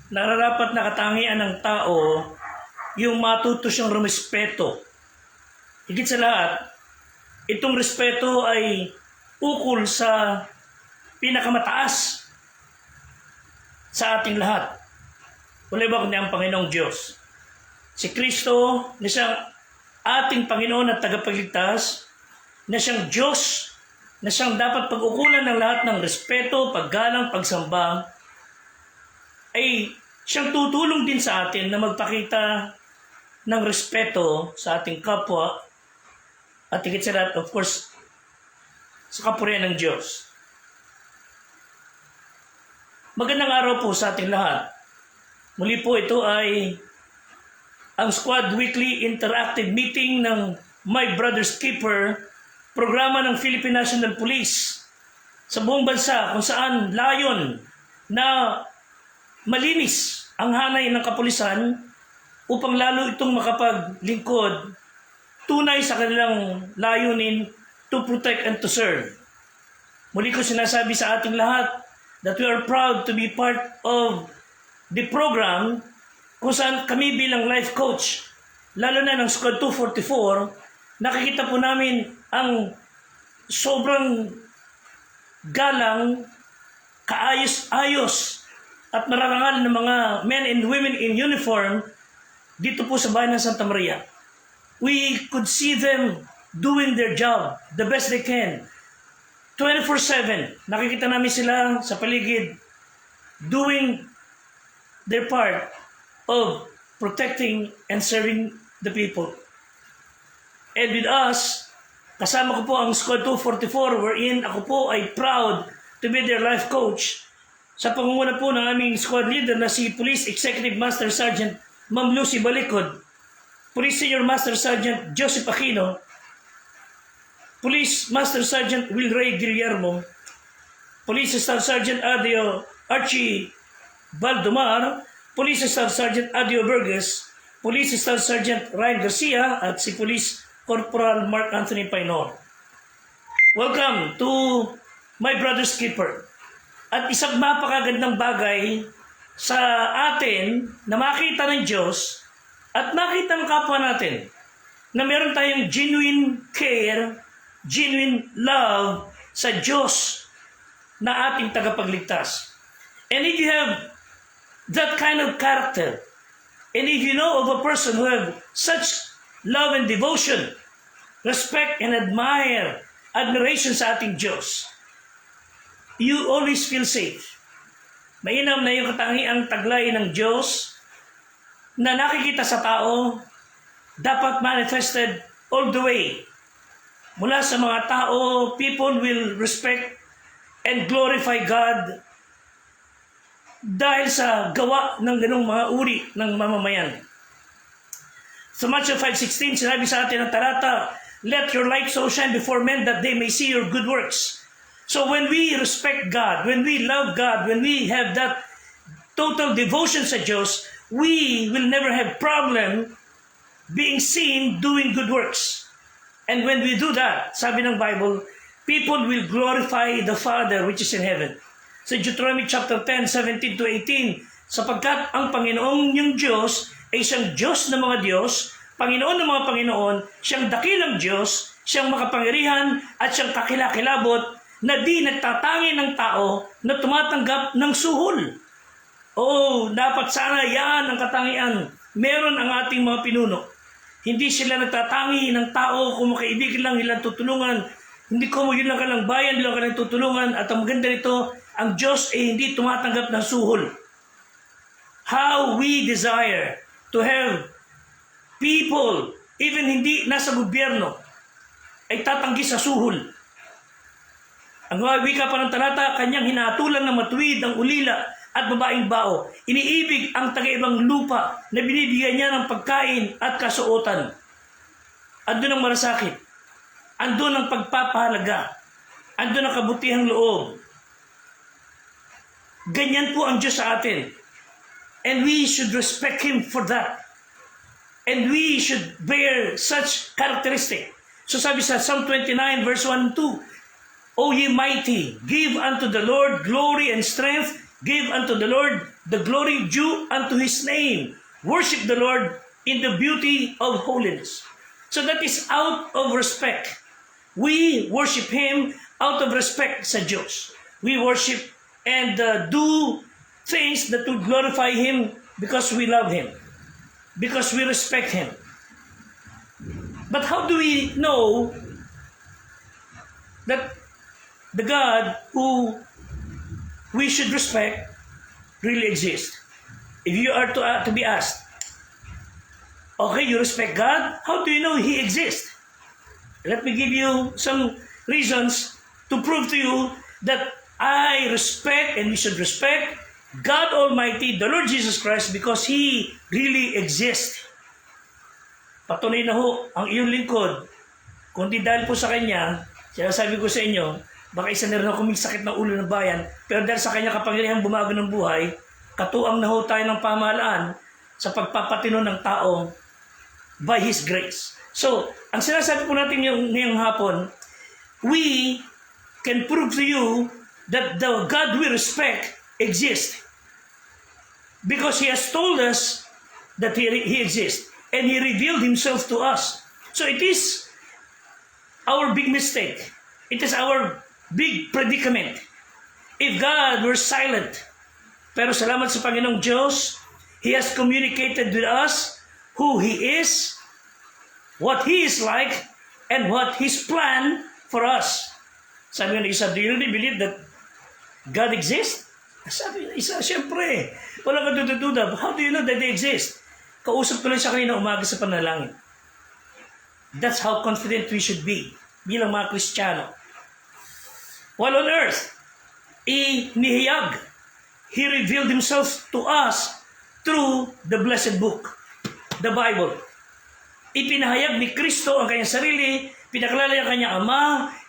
nararapat na katangian ng tao yung matuto siyang rumespeto. Higit sa lahat, itong respeto ay ukol sa pinakamataas sa ating lahat. Wala ba kundi ang Panginoong Diyos? Si Kristo na siyang ating Panginoon at tagapagligtas, na siyang Diyos, na siyang dapat pag-ukulan ng lahat ng respeto, paggalang, pagsamba, ay siyang tutulong din sa atin na magpakita ng respeto sa ating kapwa at higit sa lahat, of course, sa kapurihan ng Diyos. Magandang araw po sa ating lahat. Muli po ito ay ang Squad Weekly Interactive Meeting ng My Brother's Keeper, programa ng Philippine National Police sa buong bansa kung saan layon na malinis ang hanay ng kapulisan upang lalo itong makapaglingkod tunay sa kanilang layunin to protect and to serve. Muli ko sinasabi sa ating lahat that we are proud to be part of the program kung saan kami bilang life coach, lalo na ng Squad 244, nakikita po namin ang sobrang galang, kaayos-ayos at mararangal ng mga men and women in uniform dito po sa bayan ng Santa Maria. We could see them doing their job the best they can. 24/7, nakikita namin sila sa paligid doing their part of protecting and serving the people. And with us, kasama ko po ang Squad 244 wherein ako po ay proud to be their life coach sa pangunguna po ng aming squad leader na si Police Executive Master Sergeant Ma'am Lucy Balikod, Police Senior Master Sergeant Joseph Aquino, Police Master Sergeant Will Ray Guillermo, Police Staff Sergeant Adio Archie Baldomar, Police Staff Sergeant Adio Burgess, Police Staff Sergeant Ryan Garcia, at si Police Corporal Mark Anthony Painor. Welcome to My Brother's Keeper. At isang mapakagandang bagay sa atin na makita ng Diyos at makita ng kapwa natin na meron tayong genuine care, genuine love sa Diyos na ating tagapagligtas. And if you have that kind of character, and if you know of a person who have such love and devotion, respect and admiration sa ating Diyos, you always feel safe. Mainam na yung katangiang taglay ng Diyos na nakikita sa tao, dapat manifested all the way. Mula sa mga tao, people will respect and glorify God dahil sa gawa ng ganong mga uri ng mamamayan. Sa Matthew 5:16, sinabi sa atin ang talata, "Let your light so shine before men that they may see your good works." So when we respect God, when we love God, when we have that total devotion sa Diyos, we will never have problem being seen doing good works. And when we do that, sabi ng Bible, people will glorify the Father which is in heaven. Sa Deuteronomy chapter 10, 17 to 18, sapagkat ang Panginoong yung Diyos ay siyang Diyos ng mga Diyos, Panginoon ng mga Panginoon, siyang dakilang Diyos, siyang makapangyarihan at siyang kakilakilabot na di nagtatangi ng tao na tumatanggap ng suhol. Oo, dapat sana yan ang katangian. Meron ang ating mga pinuno. Hindi sila nagtatangi ng tao kung makaibigan lang nilang tutulungan. Hindi ko mo yun lang ka ng bayan, lang ka ng tutulungan. At ang maganda nito, ang Diyos ay hindi tumatanggap ng suhol. How we desire to have people, even hindi nasa gobyerno, ay tatanggi sa suhol. Ang mga wika pa ng talata, kanyang hinatulan ng matuwid ang ulila at babaeng bao. Iniibig ang taga-ibang lupa na binibigyan niya ng pagkain at kasuotan. Andun ang malasakit. Andun ang pagpapahalaga. Andun ang kabutihang loob. Ganyan po ang Diyos sa atin. And we should respect Him for that. And we should bear such characteristic. So sabi sa Psalm 29 verse 1 and 2, "O ye mighty, give unto the Lord glory and strength. Give unto the Lord the glory due unto his name. Worship the Lord in the beauty of holiness. So that is out of respect. We worship him out of respect sa Diyos. We worship and do things that would glorify him because we love him, because we respect him. But how do we know that the God who we should respect really exists? If you are to be asked, okay, you respect God, how do you know he exists? Let me give you some reasons to prove to you that I respect and we should respect God Almighty, the Lord Jesus Christ, because He really exists. Patunay na ho ang iyong lingkod. Kundi dahil po sa Kanya, sinasabi ko sa inyo, baka isa na rin ako may sakit ng ulo ng bayan, pero dahil sa Kanya kapangyarihan bumago ng buhay, katuang na ho tayo ng pamahalaan sa pagpapatino ng tao by His grace. So, ang sinasabi po natin ngayong hapon, we can prove to you that the God we respect exists. Because He has told us that He exists. And He revealed Himself to us. So it is our big mistake. It is our big predicament. If God were silent, pero salamat sa Panginoong Diyos, He has communicated with us who He is, what He is like, and what His plan for us. Sabi nga ng isa, do you really believe that God exists? Sabi ng isa, siyempre, wala ka duda-duda. How do you know that they exist? Kausap ko lang siya kanina umaga sa panalangin. That's how confident we should be bilang mga Kristiyano. While on earth, inihayag, He revealed Himself to us through the blessed book, the Bible. Ipinahayag ni Kristo ang kanyang sarili, pinakilala niya ang kanyang Ama,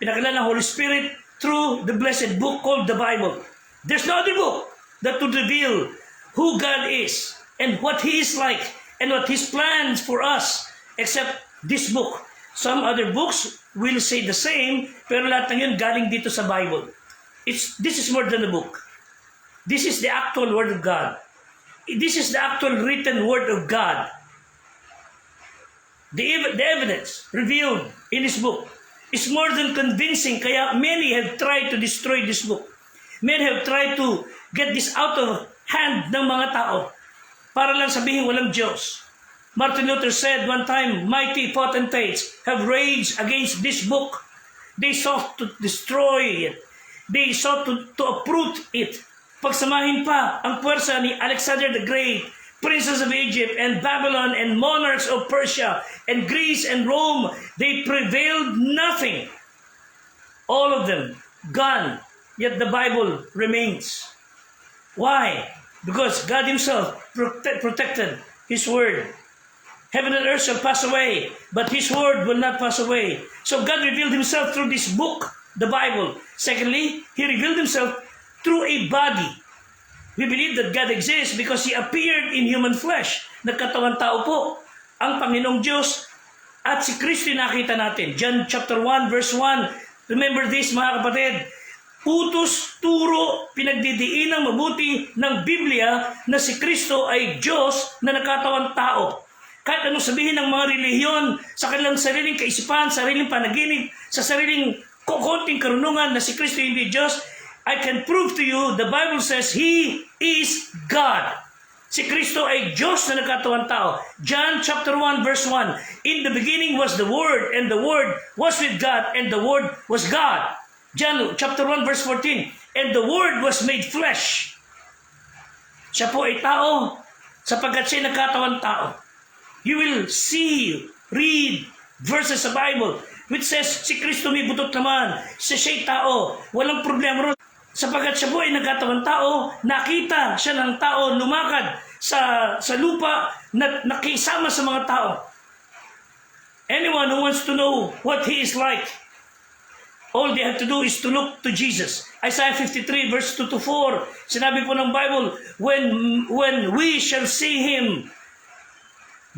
pinakilala ang Holy Spirit through the blessed book called the Bible. There's no other book that would reveal who God is and what He is like and what His plans for us except this book. Some other books will say the same, pero lahat ng yun galing dito sa Bible. This is more than a book. This is the actual Word of God. This is the actual written Word of God. The evidence revealed in this book is more than convincing, kaya many have tried to destroy this book. Many have tried to get this out of hand ng mga tao para lang sabihin walang Diyos. Martin Luther said one time, mighty potentates have raged against this book. They sought to destroy it. They sought to uproot it. Pagsamahin pa ang puwersa ni Alexander the Great, princes of Egypt and Babylon and monarchs of Persia and Greece and Rome, they prevailed nothing. All of them gone, yet the Bible remains. Why? Because God Himself protected His Word. Heaven and earth shall pass away, but His Word will not pass away. So God revealed Himself through this book, the Bible. Secondly, He revealed Himself through a body. We believe that God exists because He appeared in human flesh. Nagkatawang tao po ang Panginoong Diyos at si Kristo nakita natin. John chapter 1 verse 1. Remember this mga kapatid. Utos, turo, pinagdidiinang mabuti ng Biblia na si Kristo ay Diyos na nakatawang tao. Kahit anong sabihin ng mga relihiyon sa kanilang sariling kaisipan, sariling panaginip, sa sariling konting karunungan na si Kristo hindi Diyos, I can prove to you, the Bible says, He is God. Si Kristo ay Diyos na nagkatawang tao. John chapter 1 verse 1. In the beginning was the Word, and the Word was with God, and the Word was God. John chapter 1 verse 14. And the Word was made flesh. Siya po ay tao, sapagkat siya nagkatawang tao. You will see, read verses sa Bible which says, si Kristo may butot naman, siya'y tao, walang problema ron. Sapagkat siya po ay nagkatawang tao, nakita siya ng tao, lumakad sa lupa, na nakisama sa mga tao. Anyone who wants to know what He is like, all they have to do is to look to Jesus. Isaiah 53 verse 2 to 4, sinabi po ng Bible, when we shall see Him,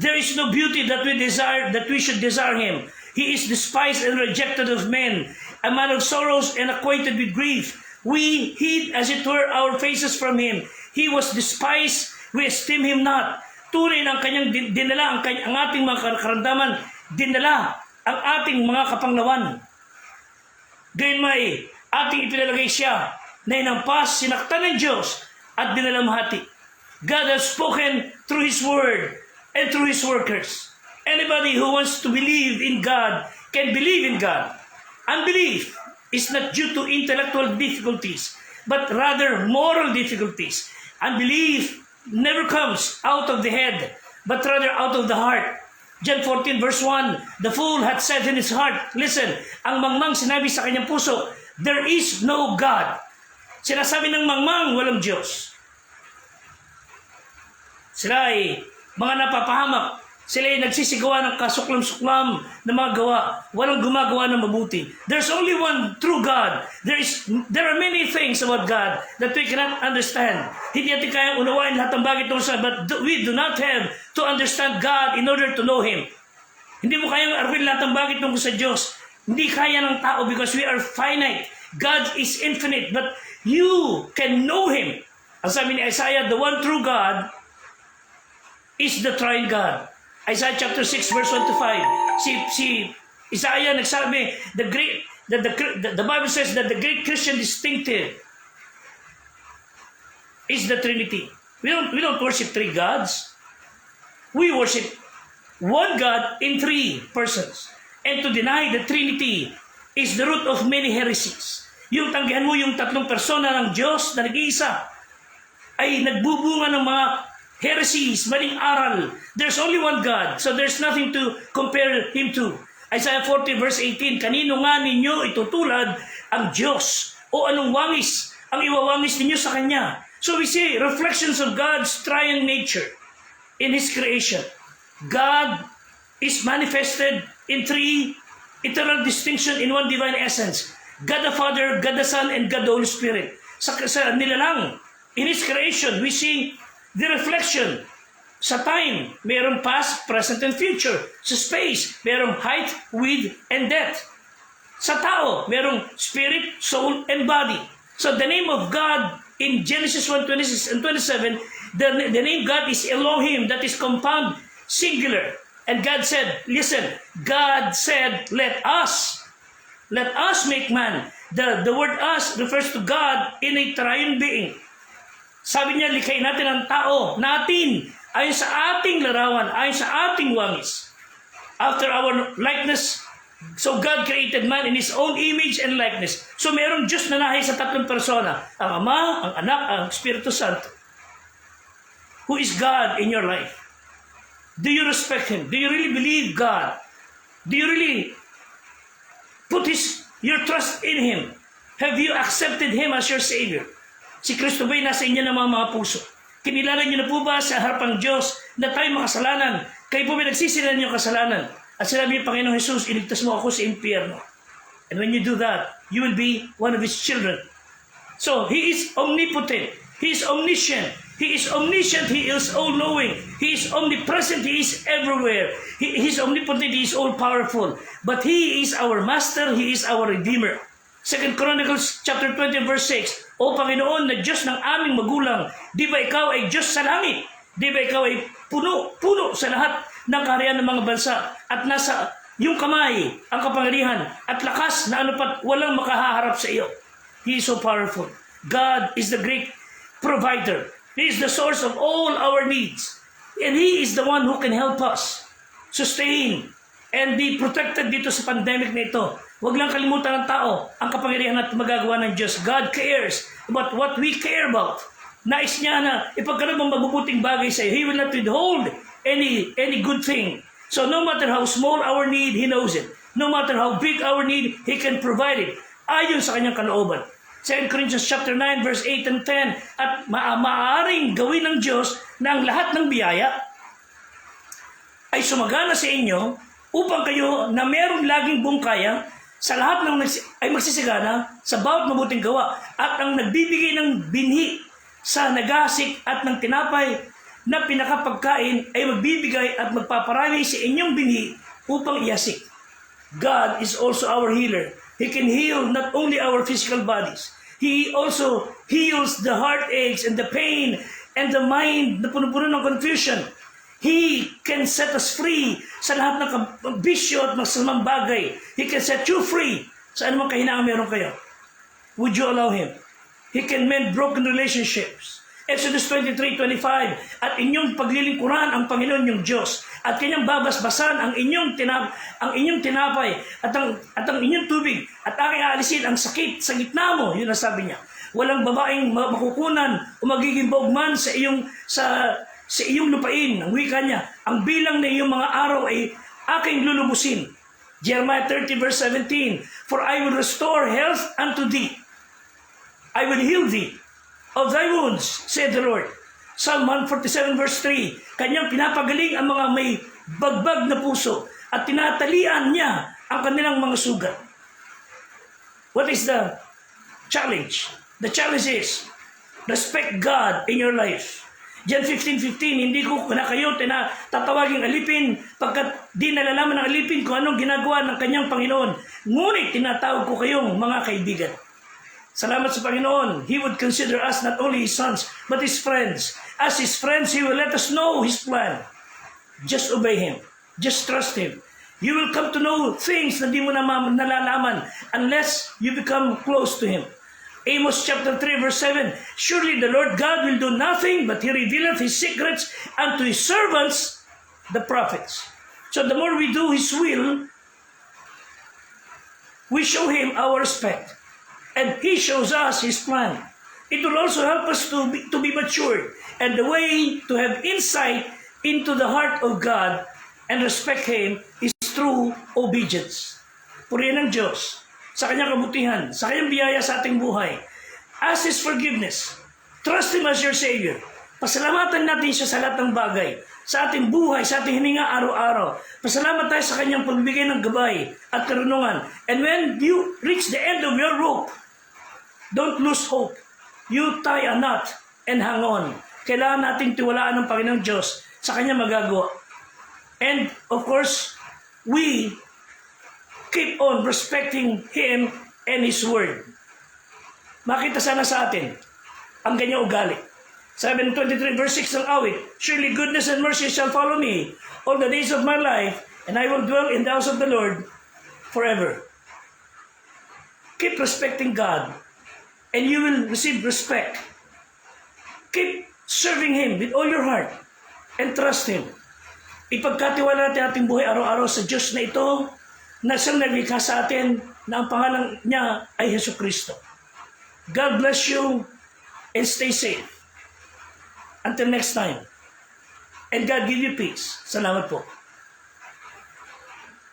there is no beauty that we should desire Him. He is despised and rejected of men, a man of sorrows and acquainted with grief, We hid as it were our faces from him. He was despised, we esteem him not. Tunay na ang kanyang dinala, ang ating mga karamdaman, dinala ang ating mga kapanglawan. Gayon may ating ipinalagay siya na inampas, sinaktan ng Diyos at dinalamhati. God has spoken through His Word and through His workers. Anybody who wants to believe in God can believe in God. Unbelief is not due to intellectual difficulties, but rather moral difficulties. Unbelief never comes out of the head, but rather out of the heart. John 14 verse 1, the fool hath said in his heart, listen, ang mangmang sinabi sa kanyang puso, there is no God. Sinasabi ng mangmang, walang Diyos. Sila ay mga napapahamak. Sila ay nagsisigawa ng kasuklam-suklam na mga gawa. Walang gumagawa ng mabuti. There's only one true God. There are many things about God that we cannot understand. Hindi natin kayang unawain lahat ng bagay tungkol sa, but we do not have to understand God in order to know Him. Hindi mo kayang arwin lahat ng bagay tungkol sa Diyos. Hindi kaya ng tao because we are finite. God is infinite, but you can know Him. Ang sabi ni Isaiah, the one true God is the triune God. Isaiah chapter 6 verse 1 to 5. Si Isaiah nagsabi, the Bible says that the great Christian distinctive is the Trinity. We don't worship three gods. We worship one God in three persons. And to deny the Trinity is the root of many heresies. Yung tanggihan mo yung tatlong persona ng Diyos na nag-iisa ay nagbubunga ng mga heresies, maling aral. There's only one God, so there's nothing to compare Him to. Isaiah 40 verse 18, kanino nga ninyo itutulad ang Diyos? O anong wangis ang iwawangis ninyo sa Kanya? So we see reflections of God's triune nature in His creation. God is manifested in three eternal distinction in one divine essence. God the Father, God the Son, and God the Holy Spirit. Sa nilalang, in His creation, we see the reflection. Sa time, mayroong past, present, and future. Sa space, mayroong height, width, and depth. Sa tao, mayroong spirit, soul, and body. So the name of God in Genesis 1:26 and 27, the name God is Elohim, that is compound, singular. And God said, listen, God said, let us make man. The word us refers to God in a triune being. Sabi niya, likhain natin ang tao, natin, ayon sa ating larawan, ayon sa ating wangis. After our likeness, so God created man in His own image and likeness. So mayroong Diyos na nahay sa tatlong persona, ang Ama, ang Anak, ang Espiritu Santo. Who is God in your life? Do you respect Him? Do you really believe God? Do you really put your trust in Him? Have you accepted Him as your Savior? Si Kristo ba'y nasa inyo ng mga puso? Kinilala niyo na po ba sa harapan ng Diyos na tayo makasalanan? Kayo po ba nagsisilan niyo kasalanan? At sinabi niyo, Panginoong Jesus, iligtas mo ako sa impyerno. And when you do that, you will be one of His children. So, He is omnipotent. He is omniscient. He is omniscient. He is all-knowing. He is omnipresent. He is everywhere. He is omnipotent. He is all-powerful. But He is our Master. He is our Redeemer. 2 Chronicles chapter 20 verse 6, O Panginoon na Diyos ng aming magulang, di ba Ikaw ay Diyos sa langit? Di ba Ikaw ay puno sa lahat ng kaharian ng mga bansa at nasa iyong kamay ang kapangyarihan at lakas na anupat walang makahaharap sa iyo. He is so powerful. God is the great provider. He is the source of all our needs. And He is the one who can help us sustain and be protected dito sa pandemic na ito. Huwag lang kalimutan ng tao ang kapangyarihan at magagawa ng Diyos. God cares about what we care about. Nais niya na ipagkaroon ng mabubuting bagay sa iyo. He will not withhold any good thing. So no matter how small our need, He knows it. No matter how big our need, He can provide it. Ayon sa kanyang kalooban. 2 Corinthians chapter 9 verse 8 and 10, at maaaring gawin ng Diyos na ang lahat ng biyaya ay sumagana sa inyo upang kayo na merong laging buong kaya sa lahat ng ay magsisigana sa bawat mabuting gawa, at ang nagbibigay ng binhi sa nagasik at ng tinapay na pinakapagkain ay magbibigay at magpaparami sa inyong binhi upang iasik. God is also our healer. He can heal not only our physical bodies, He also heals the heartaches and the pain and the mind na puno-puno ng confusion. He can set us free sa lahat ng bisyo at masamang bagay. He can set you free sa anumang kahinaan meron kayo. Would you allow Him? He can mend broken relationships. Exodus 23:25, at inyong paglilingkuran ang Panginoon yung Diyos, at kanyang babasbasan ang inyong tinapay at ang inyong tubig, at aking aalisin ang sakit sa gitna mo. Yun ang sabi niya. Walang babaeng makukunan o magiging baugman sa iyong lupain. Ang wika niya, ang bilang ng iyong mga araw ay aking lulubusin. Jeremiah 30:17, for I will restore health unto thee. I will heal thee of thy wounds, said the Lord. Psalm 147:3, kanyang pinapagaling ang mga may bagbag na puso at tinatalian niya ang kanilang mga sugat. What is the challenge? The challenge is, respect God in your life. John 15:15, hindi ko na kayo tatawaging alipin pagkat di nalalaman ng alipin kung anong ginagawa ng kanyang Panginoon. Ngunit tinatawag ko kayong mga kaibigan. Salamat sa Panginoon. He would consider us not only His sons, but His friends. As His friends, He will let us know His plan. Just obey Him. Just trust Him. You will come to know things na di mo na nalalaman unless you become close to Him. Amos chapter 3:7, surely the Lord God will do nothing, but He revealeth His secrets unto His servants, the prophets. So the more we do His will, we show Him our respect. And He shows us His plan. It will also help us to be matured. And the way to have insight into the heart of God and respect Him is through obedience. Purihin ng Diyos sa Kanyang kabutihan, sa Kanyang biyaya sa ating buhay. Ask His forgiveness. Trust Him as your Savior. Pasalamatan natin siya sa lahat ng bagay. Sa ating buhay, sa ating hininga araw-araw. Pasalamat tayo sa Kanyang pagbibigay ng gabay at karunungan. And when you reach the end of your rope, don't lose hope. You tie a knot and hang on. Kailangan nating tiwalaan ng Panginoong Diyos sa Kanyang magagawa. And of course, we keep on respecting Him and His Word. Makita sana sa atin ang ganyang ugali. 7:23 verse 6 ng awit, surely goodness and mercy shall follow me all the days of my life, and I will dwell in the house of the Lord forever. Keep respecting God, and you will receive respect. Keep serving Him with all your heart, and trust Him. Ipagkatiwala natin ating buhay araw-araw sa Diyos na ito, na siyang naglikha sa atin, na ang pangalan niya ay Hesus Kristo. God bless you, and stay safe. Until next time. And God give you peace. Salamat po.